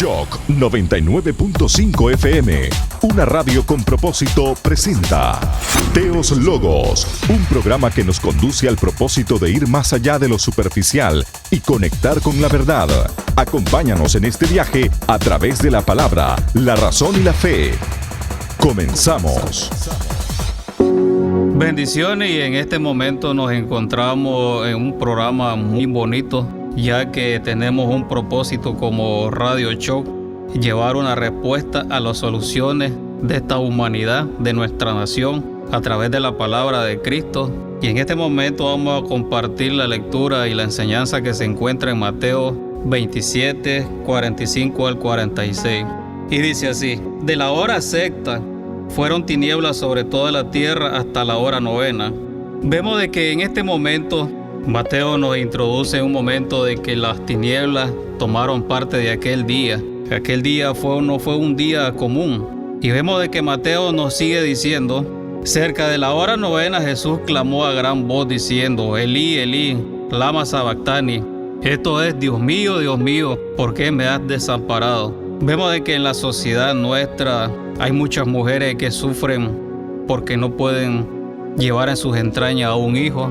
Shock 99.5 FM, una radio con propósito, presenta Teos Logos, un programa que nos conduce al propósito de ir más allá de lo superficial y conectar con la verdad. Acompáñanos en este viaje a través de la palabra, la razón y la fe. Comenzamos. Bendiciones, y en este momento nos encontramos en un programa muy bonito, ya que tenemos un propósito como Radio Shock, llevar una respuesta a las soluciones de esta humanidad, de nuestra nación, a través de la palabra de Cristo. Y en este momento vamos a compartir la lectura y la enseñanza que se encuentra en Mateo 27, 45 al 46. Y dice así: de la hora sexta fueron tinieblas sobre toda la tierra hasta la hora novena. Vemos de que en este momento Mateo nos introduce en un momento de que las tinieblas tomaron parte de aquel día. Aquel día no fue un día común. Y vemos de que Mateo nos sigue diciendo: cerca de la hora novena Jesús clamó a gran voz diciendo: Elí, Elí, lama sabactani. Esto es: Dios mío, ¿por qué me has desamparado? Vemos de que en la sociedad nuestra hay muchas mujeres que sufren porque no pueden llevar en sus entrañas a un hijo,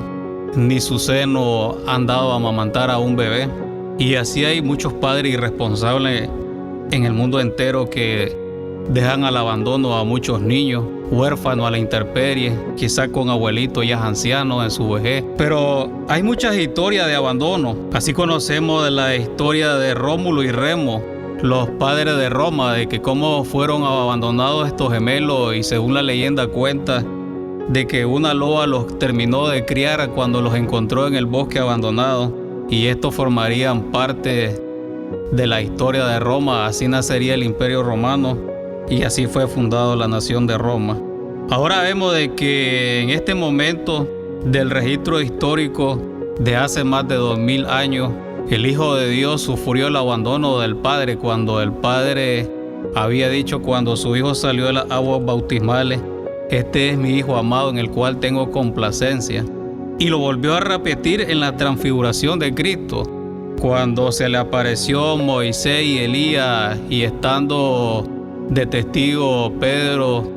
ni su seno han dado a amamantar a un bebé. Y así hay muchos padres irresponsables en el mundo entero que dejan al abandono a muchos niños, huérfanos a la intemperie, quizás con abuelitos ya ancianos en su vejez. Pero hay muchas historias de abandono. Así conocemos de la historia de Rómulo y Remo, los padres de Roma, de que cómo fueron abandonados estos gemelos, y según la leyenda cuenta de que una loba los terminó de criar cuando los encontró en el bosque abandonado, y estos formarían parte de la historia de Roma. Así nacería el Imperio Romano y así fue fundada la nación de Roma. Ahora vemos de que en este momento del registro histórico de hace más de 2000 años, el Hijo de Dios sufrió el abandono del Padre, cuando el Padre había dicho, cuando su Hijo salió de las aguas bautismales: este es mi Hijo amado en el cual tengo complacencia. Y lo volvió a repetir en la transfiguración de Cristo, cuando se le apareció Moisés y Elías, y estando de testigo Pedro,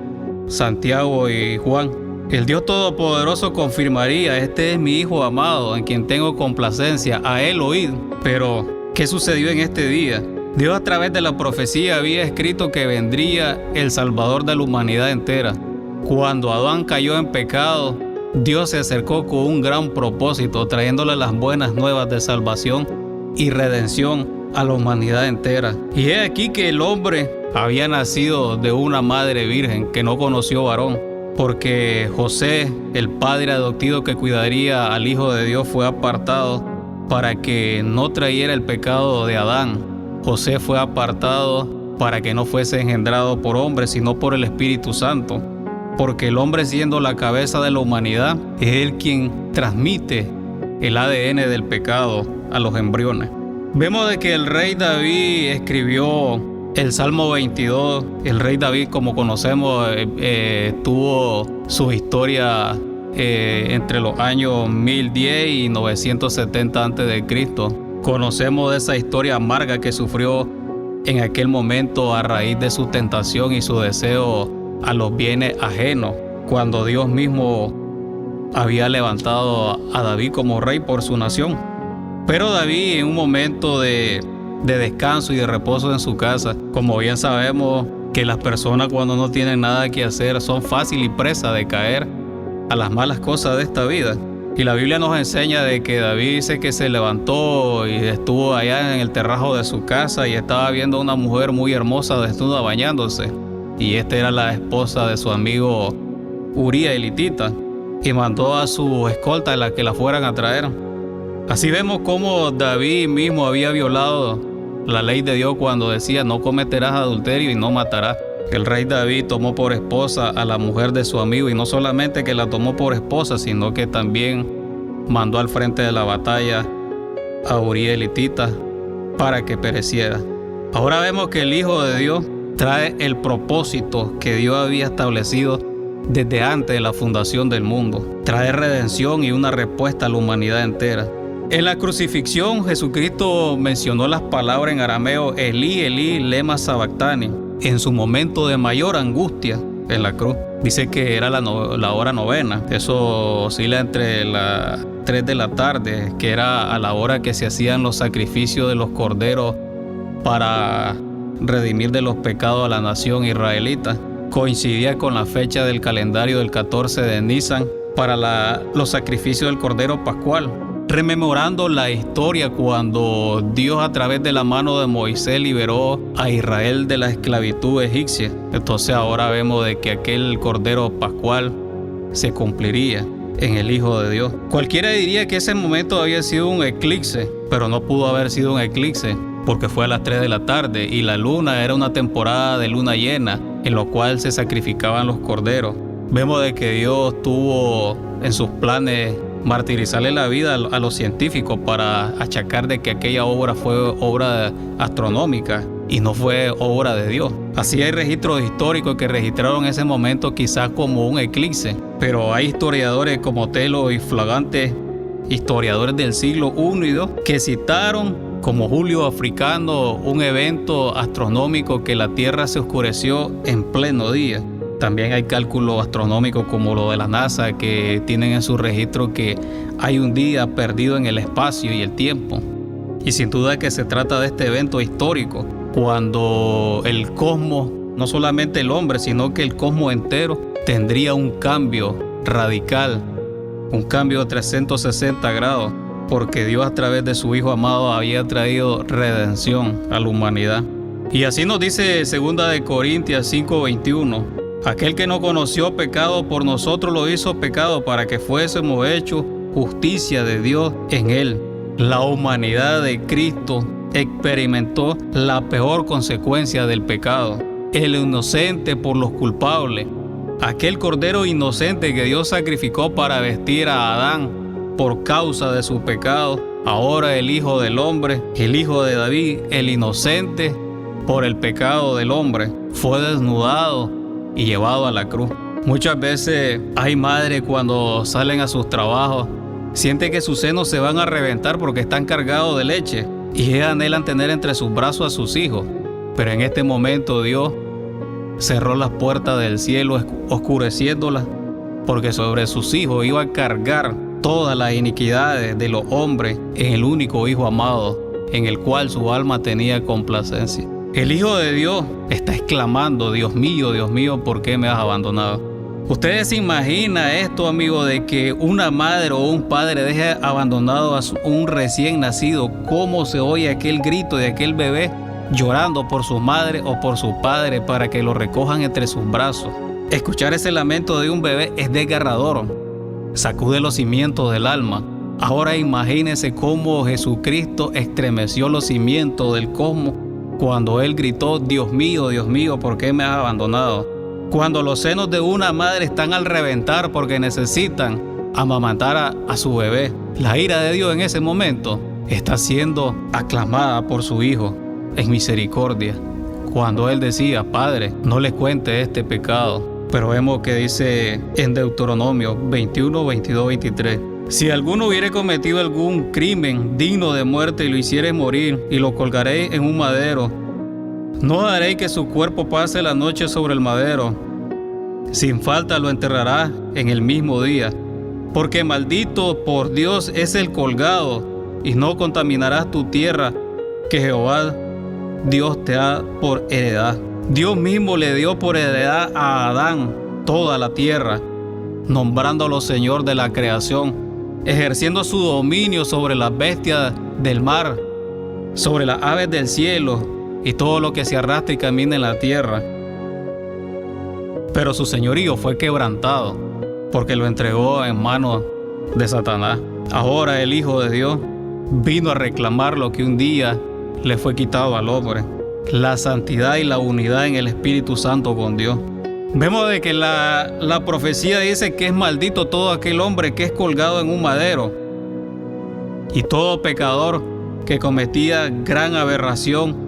Santiago y Juan. El Dios Todopoderoso confirmaría: este es mi Hijo amado en quien tengo complacencia, a él oíd. Pero, ¿qué sucedió en este día? Dios a través de la profecía había escrito que vendría el Salvador de la humanidad entera. Cuando Adán cayó en pecado, Dios se acercó con un gran propósito, trayéndole las buenas nuevas de salvación y redención a la humanidad entera. Y es aquí que el hombre había nacido de una madre virgen que no conoció varón, porque José, el padre adoptivo que cuidaría al Hijo de Dios, fue apartado para que no trayera el pecado de Adán. José fue apartado para que no fuese engendrado por hombre, sino por el Espíritu Santo, porque el hombre, siendo la cabeza de la humanidad, es él quien transmite el ADN del pecado a los embriones. Vemos de que el rey David escribió el Salmo 22. El rey David, como conocemos, tuvo su historia entre los años 1010 y 970 a.C. Conocemos de esa historia amarga que sufrió en aquel momento a raíz de su tentación y su deseo a los bienes ajenos, cuando Dios mismo había levantado a David como rey por su nación. Pero David, en un momento de descanso y de reposo en su casa, como bien sabemos que las personas cuando no tienen nada que hacer son fácil y presa de caer a las malas cosas de esta vida. Y la Biblia nos enseña de que David dice que se levantó y estuvo allá en el terrazo de su casa y estaba viendo a una mujer muy hermosa desnuda bañándose. Y esta era la esposa de su amigo Uría elitita, y mandó a su escolta a que la fueran a traer. Así vemos cómo David mismo había violado la ley de Dios cuando decía: no cometerás adulterio y no matarás. El rey David tomó por esposa a la mujer de su amigo, y no solamente que la tomó por esposa, sino que también mandó al frente de la batalla a Uría elitita para que pereciera. Ahora vemos que el Hijo de Dios trae el propósito que Dios había establecido desde antes de la fundación del mundo. Trae redención y una respuesta a la humanidad entera. En la crucifixión, Jesucristo mencionó las palabras en arameo, Elí, Elí, lema sabactani, en su momento de mayor angustia en la cruz. Dice que era la hora novena. Eso oscila entre las 3 de la tarde, que era a la hora que se hacían los sacrificios de los corderos para redimir de los pecados a la nación israelita. Coincidía con la fecha del calendario del 14 de Nisan para los sacrificios del cordero pascual, rememorando la historia cuando Dios a través de la mano de Moisés liberó a Israel de la esclavitud egipcia. Entonces ahora vemos de que aquel cordero pascual se cumpliría en el Hijo de Dios. Cualquiera diría que ese momento había sido un eclipse, pero no pudo haber sido un eclipse porque fue a las 3 de la tarde y la luna era una temporada de luna llena en lo cual se sacrificaban los corderos. Vemos de que Dios tuvo en sus planes martirizarle la vida a los científicos para achacar de que aquella obra fue obra astronómica y no fue obra de Dios. Así hay registros históricos que registraron ese momento quizás como un eclipse, pero hay historiadores como Telo y Flagante, historiadores del siglo I y II, que citaron como Julio Africano un evento astronómico que la Tierra se oscureció en pleno día. También hay cálculos astronómicos como lo de la NASA que tienen en su registro que hay un día perdido en el espacio y el tiempo. Y sin duda que se trata de este evento histórico, cuando el cosmos, no solamente el hombre, sino que el cosmos entero, tendría un cambio radical, un cambio de 360 grados, porque Dios a través de su Hijo amado había traído redención a la humanidad. Y así nos dice 2 de Corintios 5:21. Aquel que no conoció pecado por nosotros lo hizo pecado para que fuésemos hechos justicia de Dios en él. La humanidad de Cristo experimentó la peor consecuencia del pecado, el inocente por los culpables. Aquel cordero inocente que Dios sacrificó para vestir a Adán por causa de su pecado, ahora el Hijo del Hombre, el Hijo de David, el inocente por el pecado del hombre, fue desnudado y llevado a la cruz. Muchas veces hay madres cuando salen a sus trabajos, sienten que sus senos se van a reventar porque están cargados de leche y ellas anhelan tener entre sus brazos a sus hijos. Pero en este momento Dios cerró las puertas del cielo, oscureciéndolas, porque sobre sus hijos iba a cargar todas las iniquidades de los hombres en el único Hijo amado, en el cual su alma tenía complacencia. El Hijo de Dios está exclamando, Dios mío, ¿por qué me has abandonado? ¿Ustedes se imaginan esto, amigo, de que una madre o un padre deje abandonado a un recién nacido? ¿Cómo se oye aquel grito de aquel bebé llorando por su madre o por su padre para que lo recojan entre sus brazos? Escuchar ese lamento de un bebé es desgarrador, sacude los cimientos del alma. Ahora imagínense cómo Jesucristo estremeció los cimientos del cosmos cuando Él gritó, Dios mío, ¿por qué me has abandonado? Cuando los senos de una madre están al reventar porque necesitan amamantar a su bebé. La ira de Dios en ese momento está siendo aclamada por su Hijo en misericordia. Cuando Él decía, Padre, no les cuente este pecado. Pero vemos que dice en Deuteronomio 21, 22, 23. Si alguno hubiere cometido algún crimen digno de muerte y lo hiciere morir y lo colgaréis en un madero, no haréis que su cuerpo pase la noche sobre el madero. Sin falta lo enterrarás en el mismo día. Porque maldito por Dios es el colgado, y no contaminarás tu tierra que Jehová Dios te da por heredad. Dios mismo le dio por heredad a Adán toda la tierra, nombrándolo Señor de la creación, ejerciendo su dominio sobre las bestias del mar, sobre las aves del cielo y todo lo que se arrastra y camina en la tierra. Pero su señorío fue quebrantado, porque lo entregó en manos de Satanás. Ahora el Hijo de Dios vino a reclamar lo que un día le fue quitado al hombre: la santidad y la unidad en el Espíritu Santo con Dios. Vemos de que la profecía dice que es maldito todo aquel hombre que es colgado en un madero, y todo pecador que cometía gran aberración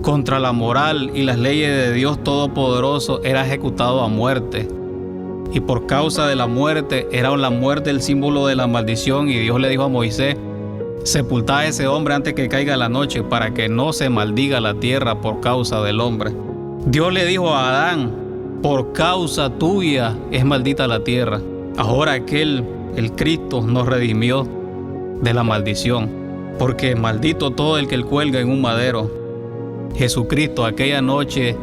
contra la moral y las leyes de Dios Todopoderoso era ejecutado a muerte. Y por causa de la muerte, era la muerte el símbolo de la maldición, y Dios le dijo a Moisés sepultad a ese hombre antes que caiga la noche, para que no se maldiga la tierra por causa del hombre. Dios le dijo a Adán: por causa tuya es maldita la tierra. Ahora el Cristo nos redimió de la maldición, porque maldito todo el que cuelga en un madero. Jesucristo, aquella noche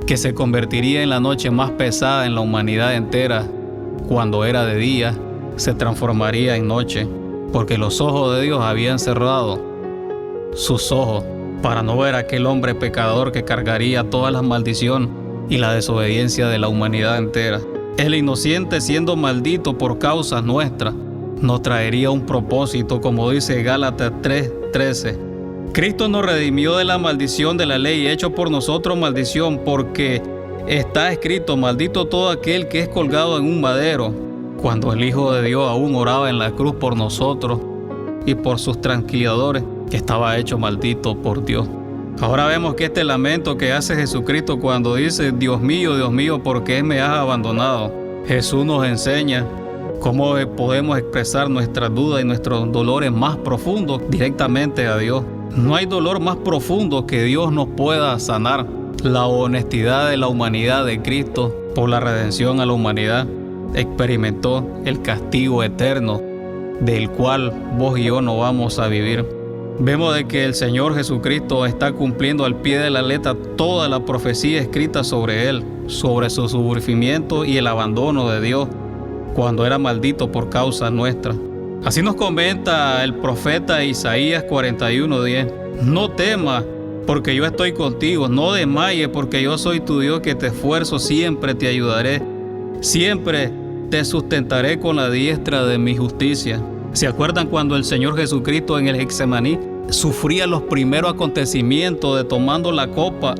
que se convertiría en la noche más pesada en la humanidad entera, cuando era de día, se transformaría en noche, porque los ojos de Dios habían cerrado sus ojos para no ver a aquel hombre pecador que cargaría toda la maldición y la desobediencia de la humanidad entera. El inocente, siendo maldito por causas nuestras, nos traería un propósito, como dice Gálatas 3:13. Cristo nos redimió de la maldición de la ley, hecho por nosotros maldición, porque está escrito: maldito todo aquel que es colgado en un madero. Cuando el Hijo de Dios aún oraba en la cruz por nosotros y por sus transquiladores, que estaba hecho maldito por Dios. Ahora vemos que este lamento que hace Jesucristo cuando dice: Dios mío, ¿por qué me has abandonado? Jesús nos enseña cómo podemos expresar nuestras dudas y nuestros dolores más profundos directamente a Dios. No hay dolor más profundo que Dios nos pueda sanar. La honestidad de la humanidad de Cristo por la redención a la humanidad experimentó el castigo eterno del cual vos y yo no vamos a vivir. Vemos de que el Señor Jesucristo está cumpliendo al pie de la letra toda la profecía escrita sobre Él, sobre su sufrimiento y el abandono de Dios cuando era maldito por causa nuestra. Así nos comenta el profeta Isaías 41:10. No temas, porque yo estoy contigo. No desmayes, porque yo soy tu Dios, que te esfuerzo, siempre te ayudaré. Siempre te sustentaré con la diestra de mi justicia. ¿Se acuerdan cuando el Señor Jesucristo en el Getsemaní sufría los primeros acontecimientos de tomando la copa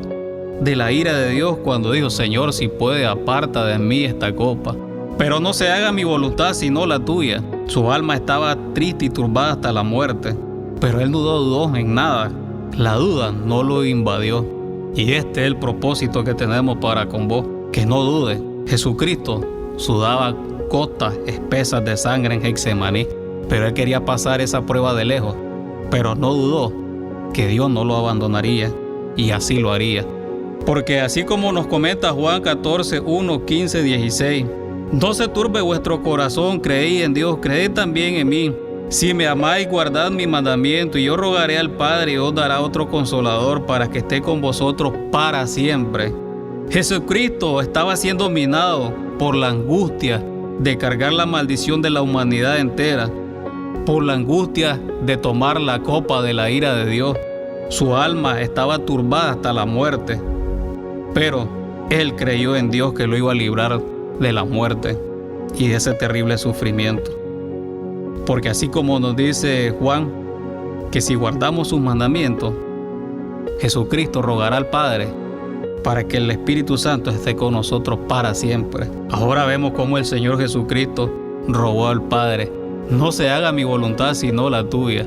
de la ira de Dios, cuando dijo: Señor, si puede, aparta de mí esta copa, pero no se haga mi voluntad sino la tuya? Su alma estaba triste y turbada hasta la muerte, pero él no dudó en nada. La duda no lo invadió. Y este es el propósito que tenemos para con vos, que no dudes. Jesucristo sudaba gotas espesas de sangre en Getsemaní, pero él quería pasar esa prueba de lejos, pero no dudó que Dios no lo abandonaría, y así lo haría. Porque así como nos comenta Juan 14:1, 15, 16, no se turbe vuestro corazón, creéis en Dios, creed también en mí. Si me amáis, guardad mi mandamiento, y yo rogaré al Padre y os dará otro consolador para que esté con vosotros para siempre. Jesucristo estaba siendo minado por la angustia de cargar la maldición de la humanidad entera, por la angustia de tomar la copa de la ira de Dios. Su alma estaba turbada hasta la muerte, pero él creyó en Dios que lo iba a librar de la muerte y de ese terrible sufrimiento. Porque así como nos dice Juan, que si guardamos sus mandamientos, Jesucristo rogará al Padre para que el Espíritu Santo esté con nosotros para siempre. Ahora vemos cómo el Señor Jesucristo rogó al Padre: no se haga mi voluntad sino la tuya.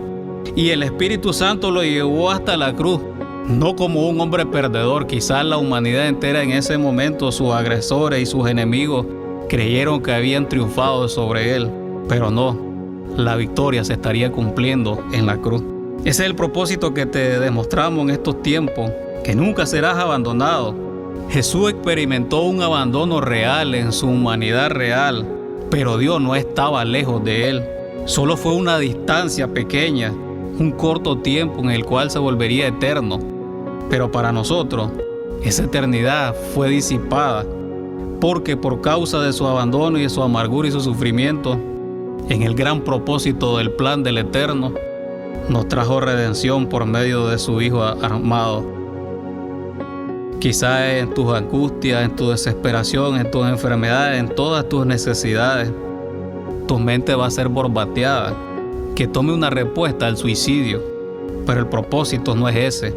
Y el Espíritu Santo lo llevó hasta la cruz, no como un hombre perdedor. Quizás la humanidad entera en ese momento, sus agresores y sus enemigos, creyeron que habían triunfado sobre él, pero no, la victoria se estaría cumpliendo en la cruz. Ese es el propósito que te demostramos en estos tiempos, que nunca serás abandonado. Jesús experimentó un abandono real en su humanidad real, pero Dios no estaba lejos de él. Solo fue una distancia pequeña, un corto tiempo en el cual se volvería eterno. Pero para nosotros, esa eternidad fue disipada, porque por causa de su abandono y de su amargura y su sufrimiento, en el gran propósito del plan del Eterno, nos trajo redención por medio de su Hijo amado. Quizás en tus angustias, en tu desesperación, en tus enfermedades, en todas tus necesidades, tu mente va a ser borbateada, que tome una respuesta al suicidio. Pero el propósito no es ese.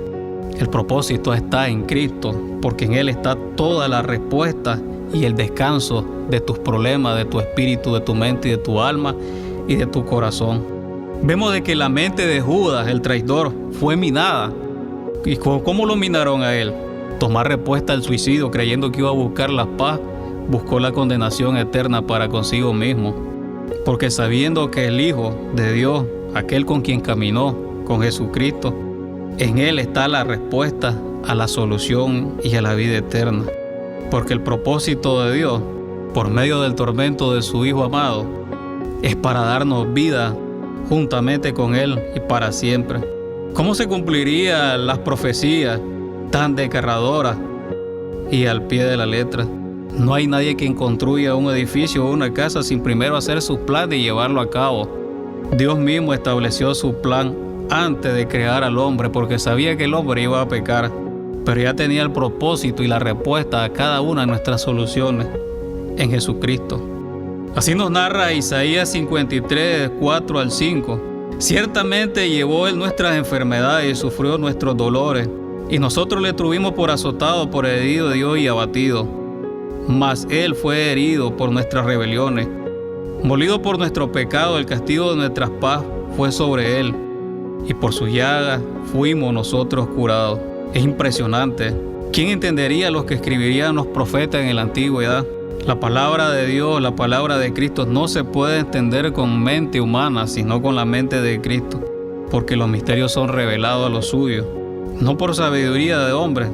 El propósito está en Cristo, porque en Él está toda la respuesta y el descanso de tus problemas, de tu espíritu, de tu mente y de tu alma y de tu corazón. Vemos de que la mente de Judas, el traidor, fue minada. ¿Y cómo lo minaron a él? Tomar respuesta al suicidio, creyendo que iba a buscar la paz, buscó la condenación eterna para consigo mismo. Porque sabiendo que el Hijo de Dios aquel con quien caminó, con Jesucristo, en Él está la respuesta a la solución y a la vida eterna. Porque el propósito de Dios, por medio del tormento de su Hijo amado, es para darnos vida juntamente con Él y para siempre. ¿Cómo se cumplirían las profecías tan desgarradoras y al pie de la letra? No hay nadie quien construya un edificio o una casa sin primero hacer su plan y llevarlo a cabo. Dios mismo estableció su plan antes de crear al hombre, porque sabía que el hombre iba a pecar, pero ya tenía el propósito y la respuesta a cada una de nuestras soluciones en Jesucristo. Así nos narra Isaías 53, 4 al 5. Ciertamente llevó Él nuestras enfermedades y sufrió nuestros dolores, y nosotros le tuvimos por azotado, por herido de Dios y abatido. Mas Él fue herido por nuestras rebeliones, molido por nuestro pecado, el castigo de nuestra paz fue sobre Él, y por su llaga fuimos nosotros curados. Es impresionante. ¿Quién entendería lo que escribirían los profetas en la antigüedad? La palabra de Dios, la palabra de Cristo no se puede entender con mente humana, sino con la mente de Cristo, porque los misterios son revelados a los suyos, no por sabiduría de hombre,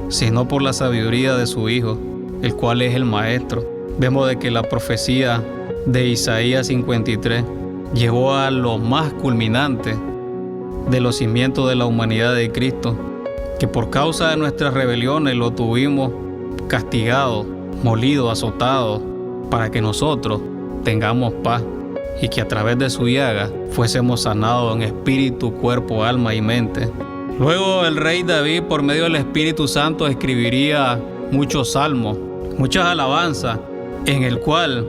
sino por la sabiduría de su Hijo, el cual es el Maestro. Vemos de que la profecía de Isaías 53 llevó a lo más culminante de los cimientos de la humanidad de Cristo, que por causa de nuestras rebeliones lo tuvimos castigado, molido, azotado, para que nosotros tengamos paz y que a través de su llaga fuésemos sanados en espíritu, cuerpo, alma y mente. Luego el rey David, por medio del Espíritu Santo, escribiría muchos salmos, muchas alabanzas, en el cual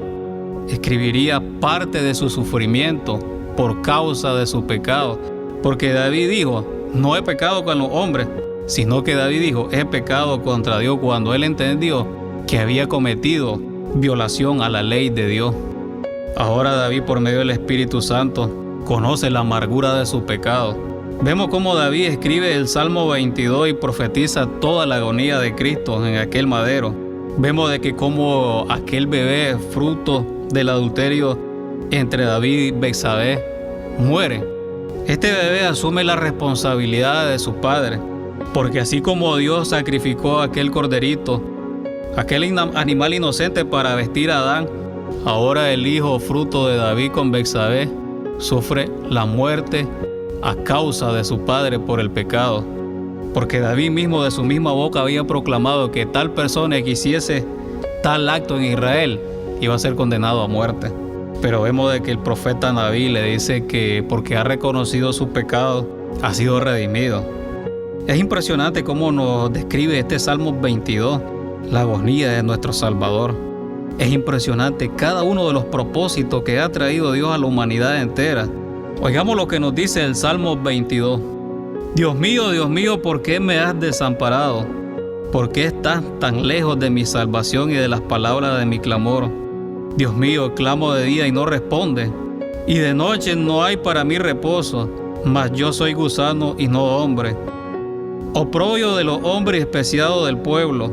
escribiría parte de su sufrimiento por causa de su pecado. Porque David dijo, no he pecado con los hombres, sino que David dijo, he pecado contra Dios, cuando él entendió que había cometido violación a la ley de Dios. Ahora David, por medio del Espíritu Santo, conoce la amargura de su pecado. Vemos cómo David escribe el Salmo 22 y profetiza toda la agonía de Cristo en aquel madero. Vemos de que como aquel bebé, fruto del adulterio entre David y Betsabé, muere. Este bebé asume la responsabilidad de su padre, porque así como Dios sacrificó a aquel corderito, aquel animal inocente para vestir a Adán, ahora el hijo fruto de David con Betsabé sufre la muerte a causa de su padre por el pecado. Porque David mismo de su misma boca había proclamado que tal persona que hiciese tal acto en Israel iba a ser condenado a muerte. Pero vemos de que el profeta David le dice que porque ha reconocido su pecado, ha sido redimido. Es impresionante cómo nos describe este Salmo 22, la agonía de nuestro Salvador. Es impresionante cada uno de los propósitos que ha traído Dios a la humanidad entera. Oigamos lo que nos dice el Salmo 22. Dios mío, ¿por qué me has desamparado? ¿Por qué estás tan lejos de mi salvación y de las palabras de mi clamor? Dios mío, clamo de día y no responde, y de noche no hay para mí reposo, mas yo soy gusano y no hombre. Oprobio de los hombres y especiado del pueblo,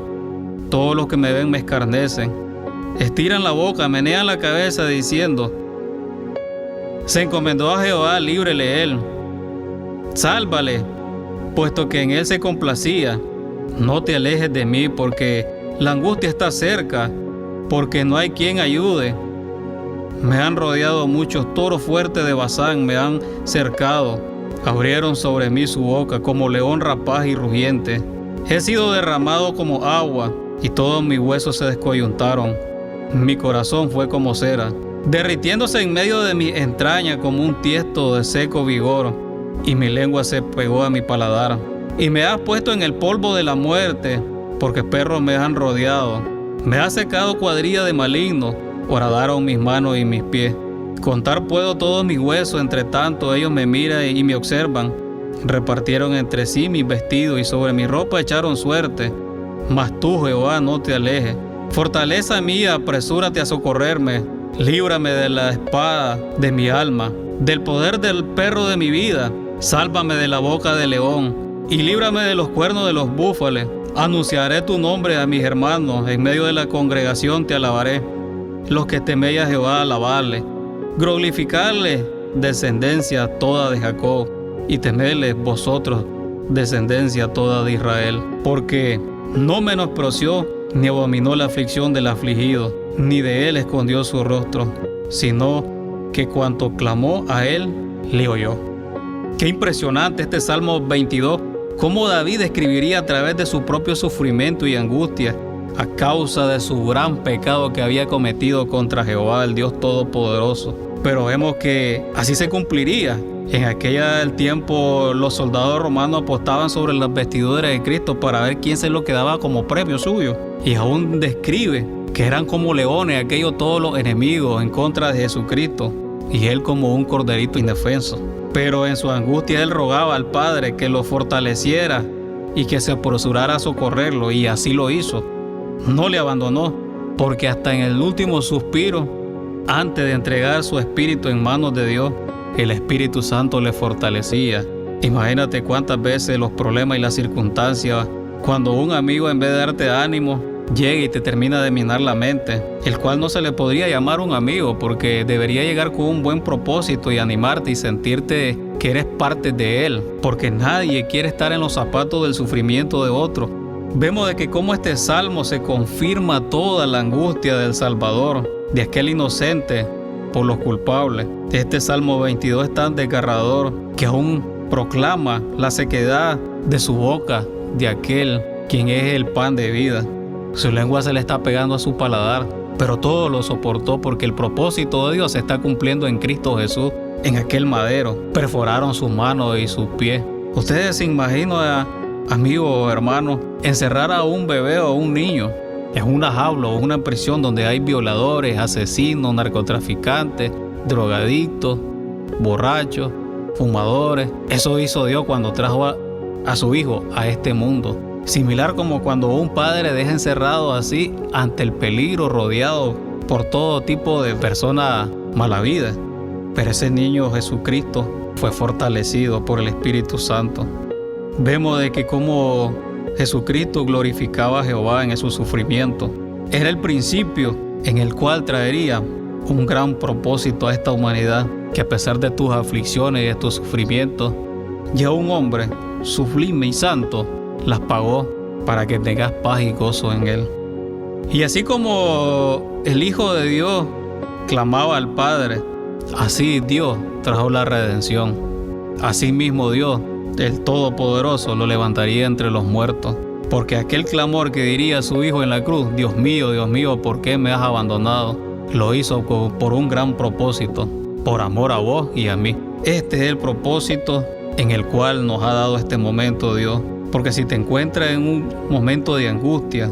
todos los que me ven me escarnecen. Estiran la boca, menean la cabeza diciendo, se encomendó a Jehová, líbrele él. Sálvale, puesto que en él se complacía. No te alejes de mí, porque la angustia está cerca, porque no hay quien ayude. Me han rodeado muchos toros fuertes de Basán, me han cercado. Abrieron sobre mí su boca como león rapaz y rugiente. He sido derramado como agua, y todos mis huesos se descoyuntaron. Mi corazón fue como cera, derritiéndose en medio de mis entrañas como un tiesto de seco vigor, y mi lengua se pegó a mi paladar. Y me has puesto en el polvo de la muerte, porque perros me han rodeado. Me has secado cuadrilla de malignos, horadaron mis manos y mis pies. Contar puedo todos mis huesos, entre tanto ellos me miran y me observan. Repartieron entre sí mis vestidos y sobre mi ropa echaron suerte. Mas tú, Jehová, no te alejes. Fortaleza mía, apresúrate a socorrerme. Líbrame de la espada de mi alma, del poder del perro de mi vida. Sálvame de la boca del león y líbrame de los cuernos de los búfales. Anunciaré tu nombre a mis hermanos, en medio de la congregación te alabaré. Los que teméis a Jehová, alabarle, glorificarle descendencia toda de Jacob, y temedle vosotros, descendencia toda de Israel, porque no menospreció ni abominó la aflicción del afligido, ni de él escondió su rostro, sino que cuanto clamó a él, le oyó. Qué impresionante este Salmo 22, cómo David escribiría a través de su propio sufrimiento y angustia a causa de su gran pecado que había cometido contra Jehová, el Dios Todopoderoso. Pero vemos que así se cumpliría. En aquel tiempo los soldados romanos apostaban sobre las vestiduras de Cristo para ver quién se lo quedaba como premio suyo. Y aún describe que eran como leones aquellos todos los enemigos en contra de Jesucristo, y él como un corderito indefenso. Pero en su angustia él rogaba al Padre que lo fortaleciera y que se apresurara a socorrerlo, y así lo hizo. No le abandonó, porque hasta en el último suspiro, antes de entregar su espíritu en manos de Dios, el Espíritu Santo le fortalecía. Imagínate cuántas veces los problemas y las circunstancias, cuando un amigo en vez de darte ánimo, llega y te termina de minar la mente, el cual no se le podría llamar un amigo, porque debería llegar con un buen propósito y animarte y sentirte que eres parte de él, porque nadie quiere estar en los zapatos del sufrimiento de otro. Vemos de que como este salmo se confirma toda la angustia del Salvador, de aquel inocente por los culpables. Este Salmo 22 es tan desgarrador que aún proclama la sequedad de su boca de aquel quien es el pan de vida. Su lengua se le está pegando a su paladar, pero todo lo soportó porque el propósito de Dios se está cumpliendo en Cristo Jesús. En aquel madero perforaron sus manos y sus pies. Ustedes se imaginan, amigos o hermanos, encerrar a un bebé o a un niño en una jaula o una prisión donde hay violadores, asesinos, narcotraficantes, drogadictos, borrachos, fumadores. Eso hizo Dios cuando trajo a su hijo a este mundo. Similar como cuando un padre deja encerrado así ante el peligro, rodeado por todo tipo de personas malavidas. Pero ese niño Jesucristo fue fortalecido por el Espíritu Santo. Vemos de que como Jesucristo glorificaba a Jehová en su sufrimiento. Era el principio en el cual traería un gran propósito a esta humanidad, que a pesar de tus aflicciones y de tus sufrimientos, ya un hombre sublime y santo las pagó para que tengas paz y gozo en él. Y así como el Hijo de Dios clamaba al Padre, así Dios trajo la redención. Así mismo Dios, el Todopoderoso, lo levantaría entre los muertos, porque aquel clamor que diría a su Hijo en la cruz, Dios mío, ¿por qué me has abandonado?, lo hizo por un gran propósito, por amor a vos y a mí. Este es el propósito en el cual nos ha dado este momento Dios, porque si te encuentras en un momento de angustia,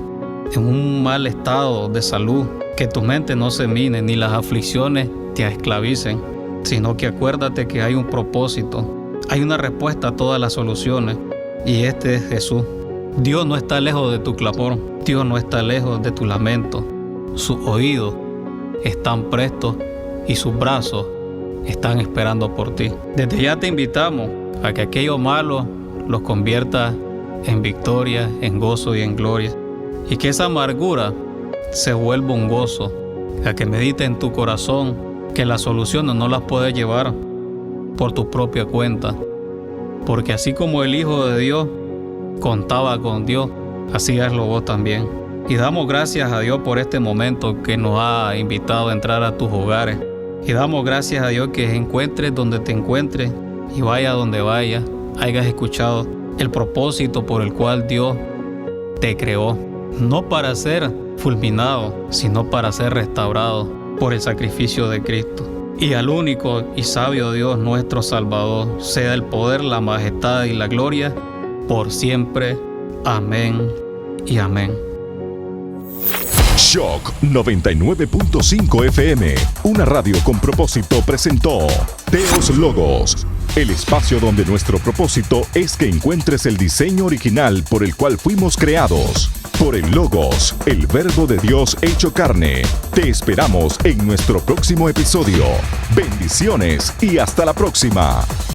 en un mal estado de salud, que tu mente no se mine ni las aflicciones te esclavicen, sino que acuérdate que hay un propósito. Hay una respuesta a todas las soluciones, y este es Jesús. Dios no está lejos de tu clamor, Dios no está lejos de tu lamento. Sus oídos están prestos y sus brazos están esperando por ti. Desde ya te invitamos a que aquello malo los convierta en victoria, en gozo y en gloria, y que esa amargura se vuelva un gozo, a que medite en tu corazón que las soluciones no las puedes llevar por tu propia cuenta, porque así como el Hijo de Dios contaba con Dios, así hazlo vos también. Y damos gracias a Dios por este momento que nos ha invitado a entrar a tus hogares, y damos gracias a Dios que encuentres donde te encuentres y vaya donde vaya, hayas escuchado el propósito por el cual Dios te creó, no para ser fulminado, sino para ser restaurado por el sacrificio de Cristo. Y al único y sabio Dios nuestro Salvador sea el poder, la majestad y la gloria por siempre. Amén y amén. Shock 99.5 FM, una radio con propósito, presentó Teos Logos, el espacio donde nuestro propósito es que encuentres el diseño original por el cual fuimos creados. Por el Logos, el Verbo de Dios hecho carne. Te esperamos en nuestro próximo episodio. Bendiciones y hasta la próxima.